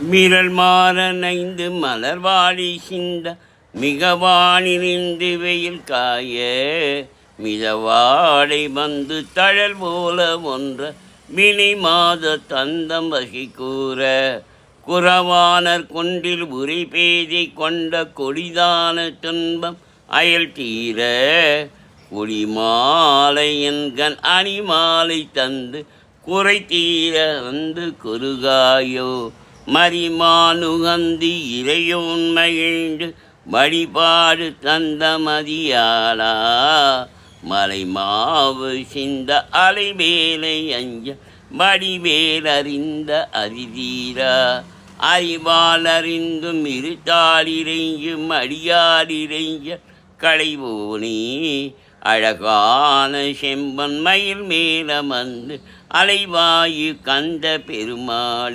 விரல் மாறனைந்து மலர்வாழி சிந்த மிகவானிலிருந்து வெயில் காய மிதவாடை வந்து தழல் போல ஒன்ற வினை மாத தந்தம் வகை கூற குறவானர் கொண்டில் உரை பேதை கொண்ட கொடிதான துன்பம் அயல் தீர குடிமாலை என்கண் அணிமாலை தந்து குறை தீர வந்து குறுகாயோ மரிமானுகந்தி இறையோன் மகிழ்ந்து வழிபாடு தந்த மதியாளா மலை மாவு சிந்த அலைவேலை அஞ்ச வடிவேலறிந்த அரிதீரா அறிவாலறிந்தும் இருத்தாளிரைஞ்சும் அடியாரிரைஞ்ச களைவோனே அழகான செம்பன் மயில் மேலமர்ந்து அலைவாயு கந்த பெருமாள்